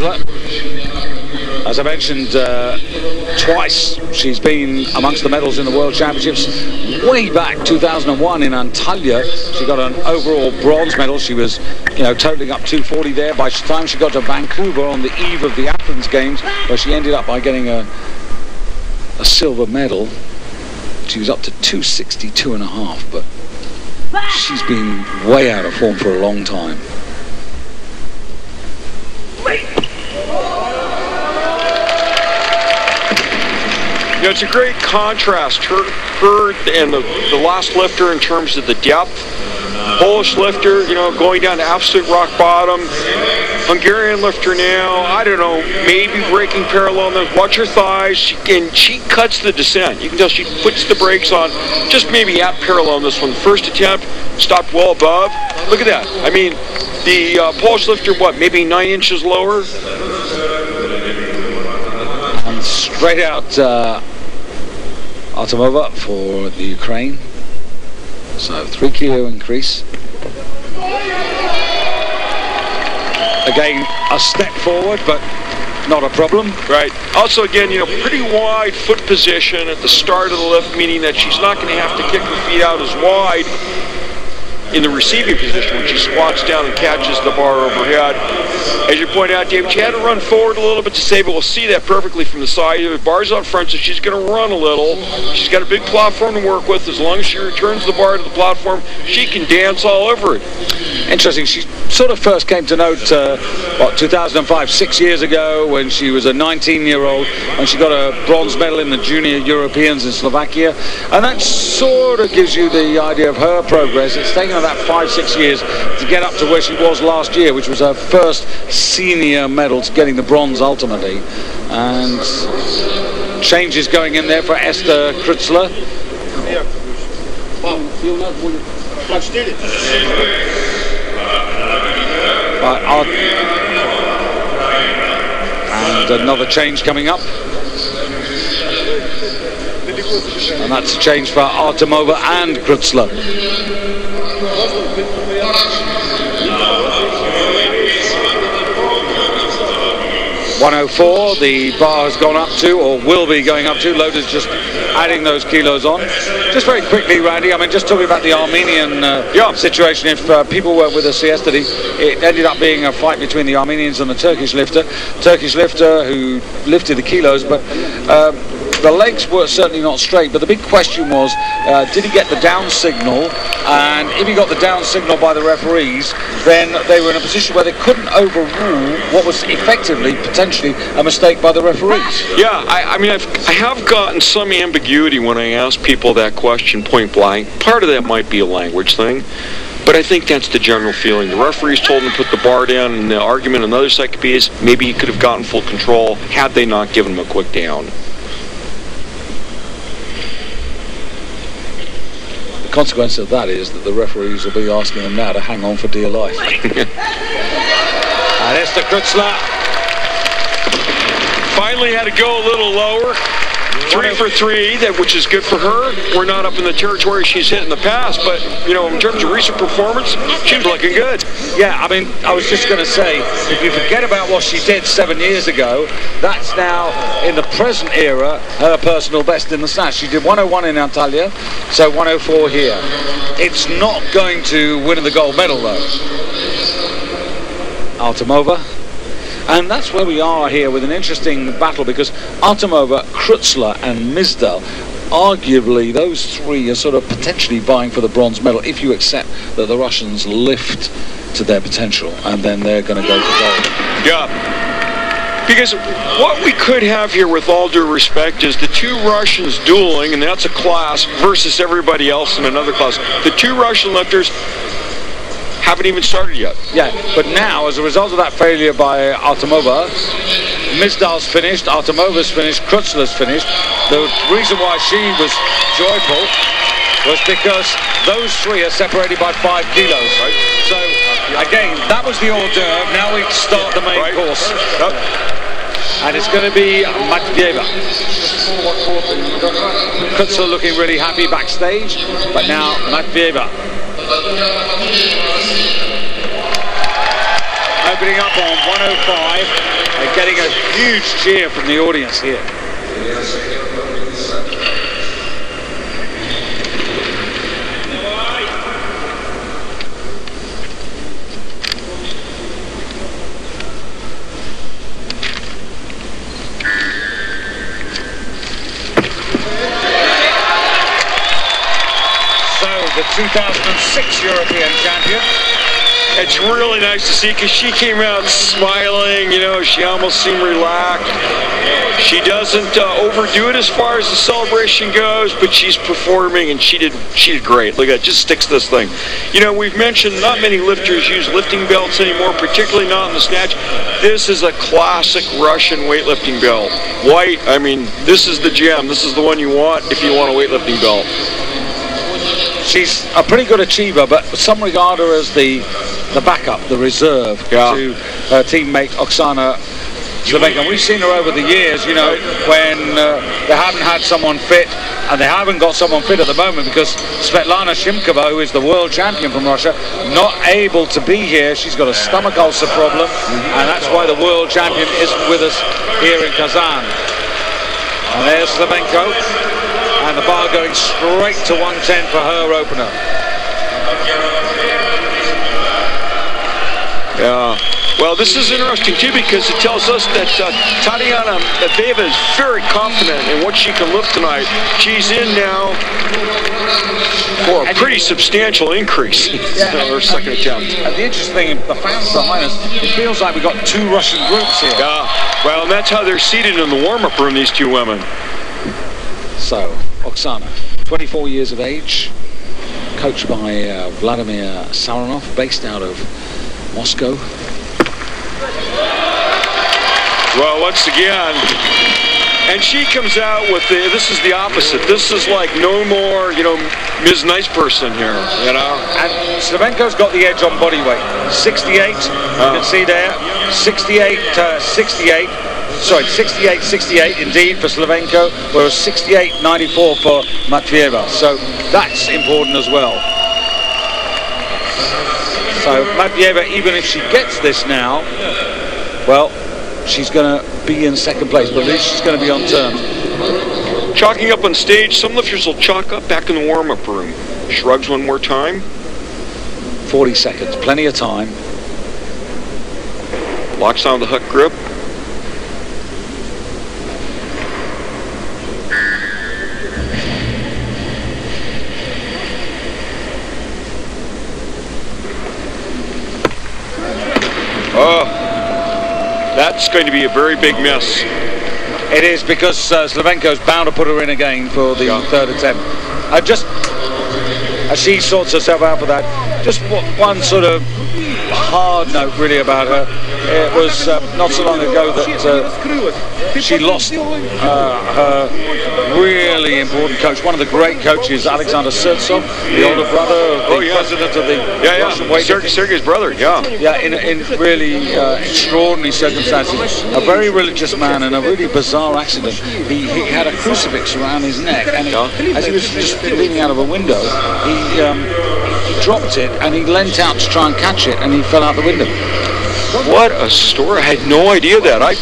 Kreutzler. As I mentioned, twice she's been amongst the medals in the World Championships. Way back 2001 in Antalya, she got an overall bronze medal. She was, totaling up 240 there. By the time she got to Vancouver on the eve of the Athens Games, where she ended up by getting a silver medal, she was up to 262.5, but she's been way out of form for a long time. It's a great contrast, her and the last lifter in terms of the depth. Polish lifter, going down to absolute rock bottom. Hungarian lifter now, I don't know, maybe breaking parallel. Watch her thighs, she cuts the descent. You can tell she puts the brakes on, just maybe at parallel on this one. First attempt, stopped well above. Look at that. I mean, the Polish lifter, maybe 9 inches lower? And straight out Artemova for the Ukraine. So 3 kilo increase. Again, a step forward, but not a problem. Right. Also, again, pretty wide foot position at the start of the lift, meaning that she's not going to have to kick her feet out as wide in the receiving position when she squats down and catches the bar overhead. As you point out, David, she had to run forward a little bit to save it. We'll see that perfectly from the side. The bar's out front, so she's going to run a little. She's got a big platform to work with. As long as she returns the bar to the platform, she can dance all over it. Interesting. She sort of first came to note, 2005, 6 years ago, when she was a 19-year-old, and she got a bronze medal in the Junior Europeans in Slovakia. And that sort of gives you the idea of her progress. It's taken her that 5-6 years to get up to where she was last year, which was her first senior medal, getting the bronze ultimately. And changes going in there for Esther Kreutzler. And another change coming up. And that's a change for Artemova and Kreutzler. 104, the bar has gone up to, or will be going up to. Loder's just adding those kilos on. Just very quickly, Randy, I mean, just talking about the Armenian situation. If people weren't with us yesterday, it ended up being a fight between the Armenians and the Turkish lifter. Turkish lifter who lifted the kilos, but the legs were certainly not straight, but the big question was, did he get the down signal? And if he got the down signal by the referees, then they were in a position where they couldn't overrule what was effectively, potentially, a mistake by the referees. Yeah, I mean, I have gotten some ambiguity when I ask people that question point blank. Part of that might be a language thing, but I think that's the general feeling. The referees told him to put the bar down, and the argument on the other side could be is maybe he could have gotten full control had they not given him a quick down. The consequence of that is that the referees will be asking them now to hang on for dear life. And Esther Kreutzler finally had to go a little lower. 3 for 3, which is good for her. We're not up in the territory she's hit in the past, but in terms of recent performance, she's looking good. Yeah, I mean, I was just going to say, if you forget about what she did 7 years ago, that's now in the present era her personal best in the snatch. She did 101 in Antalya, so 104 here. It's not going to win the gold medal though. Artemova. And that's where we are here with an interesting battle, because Artemova, Kreutzler and Mizdal, arguably those three are sort of potentially vying for the bronze medal if you accept that the Russians lift to their potential and then they're going to go for gold. Yeah. Because what we could have here, with all due respect, is the two Russians dueling, and that's a class, versus everybody else in another class. The two Russian lifters haven't even started yet. Yeah, but now, as a result of that failure by Artemova, Mizdal's finished, Artemova's finished, Kreutzler's finished. The reason why she was joyful was because those three are separated by 5 kilos. Right. So, again, that was the hors d'oeuvre. Now we start the main course. Yep. And it's going to be Matvieva. Kreutzler looking really happy backstage, but now Matvieva. Opening up on 105, They're getting a huge cheer from the audience here. The 2006 European champion. It's really nice to see because she came out smiling, you know, she almost seemed relaxed. She doesn't overdo it as far as the celebration goes, but she's performing and she did great. Look at it, just sticks to this thing. You know, we've mentioned not many lifters use lifting belts anymore, particularly not in the snatch. This is a classic Russian weightlifting belt. White, I mean, this is the gem. This is the one you want if you want a weightlifting belt. She's a pretty good achiever, but some regard her as the backup, the reserve to her teammate Oksana Slivenko. We've seen her over the years, you know, when they haven't had someone fit, and they haven't got someone fit at the moment because Svetlana Shimkova, who is the world champion from Russia, not able to be here. She's got a stomach ulcer problem, and that's why the world champion isn't with us here in Kazan. And there's Slivenko. And the bar going straight to 110 for her opener. Yeah. Well, this is interesting too because it tells us that Tatiana Matveeva is very confident in what she can lift tonight. She's in now for a pretty substantial increase in her second attempt. And the interesting thing, the fans behind us, it feels like we've got two Russian groups here. Yeah. Well, and that's how they're seated in the warm-up room, these two women. So, Oksana, 24 years of age, coached by Vladimir Saranov, based out of Moscow. Well, once again, and she comes out with this is the opposite. This is like no more, you know, Ms. Nice Person here, you know. And Slivenko's got the edge on body weight. 68, you can see there, 68-68. Sorry, 68-68 indeed for Slivenko, whereas 68-94 for Matveeva. So that's important as well. So Matveeva, even if she gets this now, well, she's going to be in second place, but at least she's going to be on terms. Chalking up on stage, some lifters will chalk up back in the warm-up room. Shrugs one more time. 40 seconds, plenty of time. Locks on the hook grip. Oh, that's going to be a very big miss. It is, because Slivenko's bound to put her in again for the third attempt. Just as she sorts herself out for that, just one sort of hard note really about her. It was not so long ago that she lost her really important coach, one of the great coaches, Alexander Surtsov, the older brother of the president of the Russian weightlifting. Sergei's brother, in really extraordinary circumstances. A very religious man, in a really bizarre accident. He had a crucifix around his neck, and as he was just leaning out of a window, he dropped it, and he leant out to try and catch it, and he fell out the window. What a story. I had no idea that. I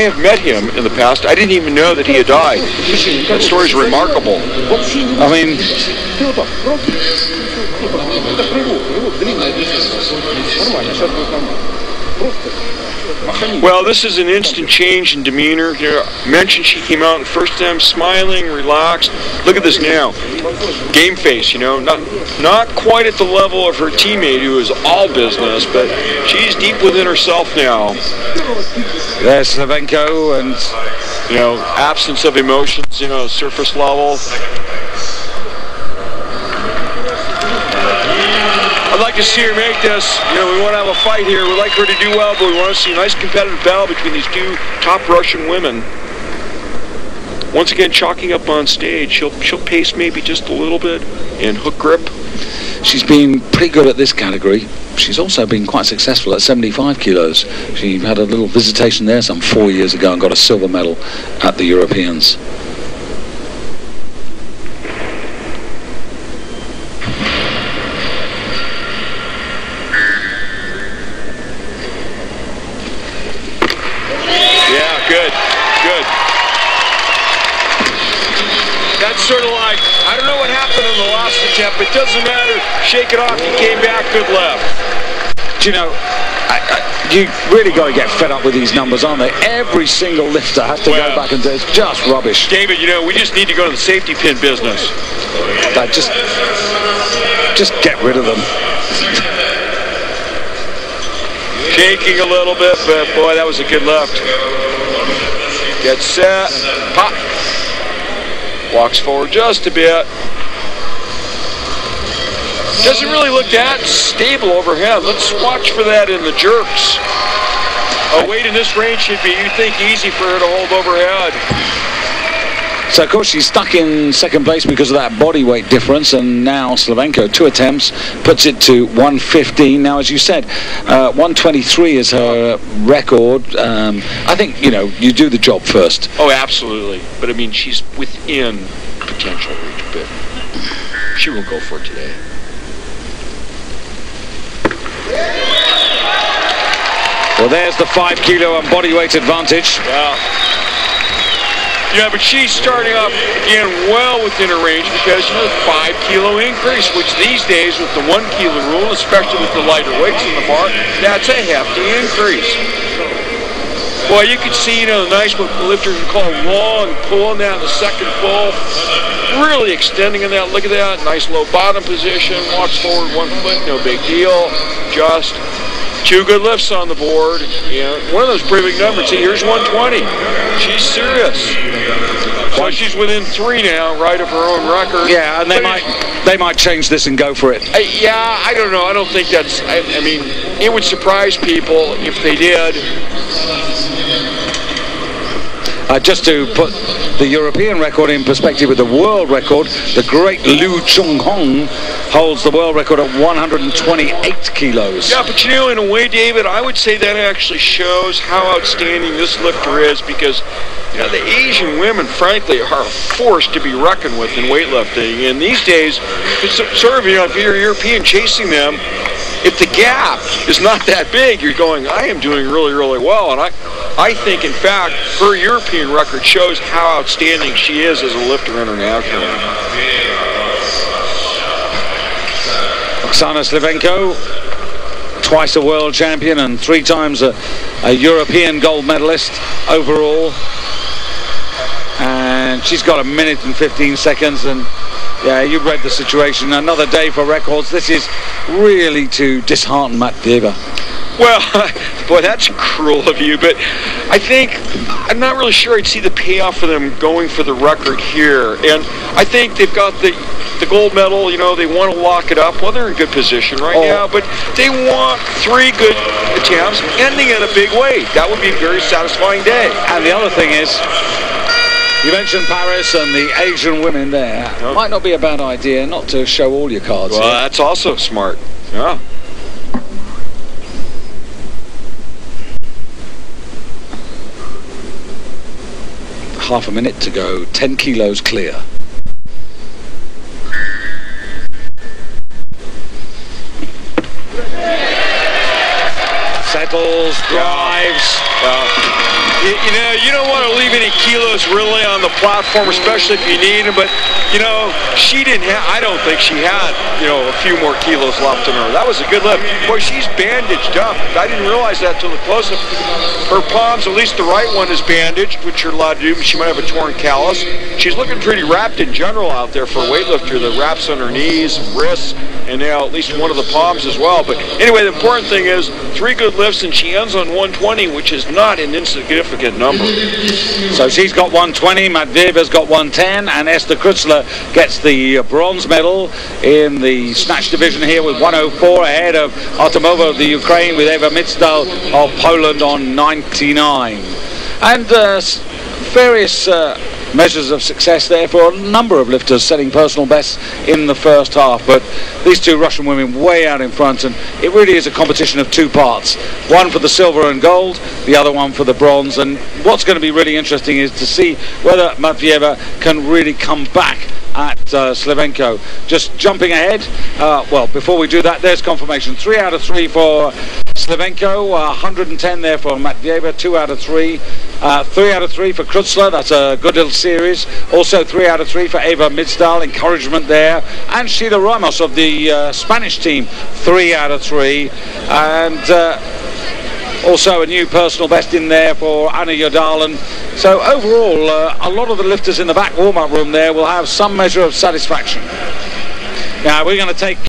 have met him in the past. I didn't even know that he had died. That story is remarkable. I mean, well, this is an instant change in demeanor. You mentioned she came out and first time smiling, relaxed. Look at this now. Game face, you know, not quite at the level of her teammate who is all business, but she's deep within herself now. There's Slivenko, and you know, absence of emotions, you know, surface level. I'd like to see her make this. You know, we want to have a fight here. We'd like her to do well, but we want to see a nice competitive battle between these two top Russian women. Once again, chalking up on stage. She'll pace maybe just a little bit and hook grip. She's been pretty good at this category. She's also been quite successful at 75 kilos. She had a little visitation there some 4 years ago and got a silver medal at the Europeans. good, good. That's sort of like, I don't know what happened in the last attempt, but it doesn't matter. Shake it off, you came back, good left. Do you know, you really got to get fed up with these numbers, aren't they? Every single lifter has to go back and do it. It's just rubbish. David, you know, we just need to go to the safety pin business. Just get rid of them. Shaking a little bit, but boy, that was a good lift. Get set, pop. Walks forward just a bit. Doesn't really look that stable overhead. Let's watch for that in the jerks. A weight in this range should be, you think, easy for her to hold overhead. So, of course, she's stuck in second place because of that body weight difference, and now Slavenko, 2 attempts, puts it to 115. Now, as you said, 123 is her record. I think, you know, you do the job first. Oh, absolutely. But, I mean, she's within potential reach, but she will go for it today. Well, there's the 5 kilo and body weight advantage. Yeah, but she's starting off again well within her range because, you know, 5 kilo increase, which these days with the 1 kilo rule, especially with the lighter weights in the bar, that's a hefty increase. Boy, you can see, you know, the nice what the lifters call long, pulling that in the second pull, really extending in that. Look at that, nice low bottom position, walks forward 1 foot, no big deal, just 2 good lifts on the board. Yeah, one of those pretty big numbers. See, here's 120. She's serious. So she's within 3 now, right, of her own record. Yeah, and they might change this and go for it. Yeah, I don't know. I don't think that's. I mean, it would surprise people if they did. Just to put the European record in perspective with the world record, the great Liu Chung-hong holds the world record at 128 kilos. Yeah, but you know, in a way, David, I would say that actually shows how outstanding this lifter is because, you know, the Asian women, frankly, are a force to be reckoned with in weightlifting. And these days, it's sort of, you know, if you're European chasing them, if the gap is not that big, you're going, I am doing really, really well. And I think, in fact, her European record shows how outstanding she is as a lifter internationally. Oksana Slavenko, twice a world champion and 3 times a European gold medalist overall. And she's got 1 minute and 15 seconds. And yeah, you read the situation. Another day for records. This is really to dishearten Matvieva. Well, boy, that's cruel of you, but I think, I'm not really sure I'd see the payoff for them going for the record here. And I think they've got the gold medal, you know, they want to lock it up. Well, they're in good position right now, but they want 3 good attempts ending at a big weight. That would be a very satisfying day. And the other thing is, you mentioned Paris and the Asian women there. Might not be a bad idea not to show all your cards. Well, that's also smart. Yeah. Half a minute to go, 10 kilos clear. Settles, drives. You don't want to leave any kilos really on the platform, especially if you need them. But, you know, she didn't have, I don't think she had, you know, a few more kilos left in her. That was a good lift. Boy, she's bandaged up. I didn't realize that till the close-up. Her palms, at least the right one, is bandaged, which you're allowed to do, but she might have a torn callus. She's looking pretty wrapped in general out there for a weightlifter that wraps on her knees, wrists, and now at least one of the palms as well. But anyway, the important thing is 3 good lifts, and she ends on 120, which is not an insignificant number. So she's got 120, Matveeva's got 110, and Esther Krutzler gets the bronze medal in the snatch division here with 104, ahead of Artemova of the Ukraine, with Eva Mitsdal of Poland on 99. And various measures of success there for a number of lifters setting personal bests in the first half, but these 2 Russian women way out in front, and it really is a competition of 2 parts, one for the silver and gold, the other one for the bronze. And what's going to be really interesting is to see whether Matvieva can really come back at Slavenko. Just jumping ahead, well, before we do that, there's confirmation. 3 out of 3 for Slivenko, 110 there for Matvieva, 2 out of 3. 3 out of 3 for Krutzler, that's a good little series. Also 3 out of 3 for Eva Midsdal, encouragement there. And Sheila Ramos of the Spanish team, 3 out of 3. And also a new personal best in there for Anna Jordalen. So overall, a lot of the lifters in the back warm-up room there will have some measure of satisfaction. Now we're going to take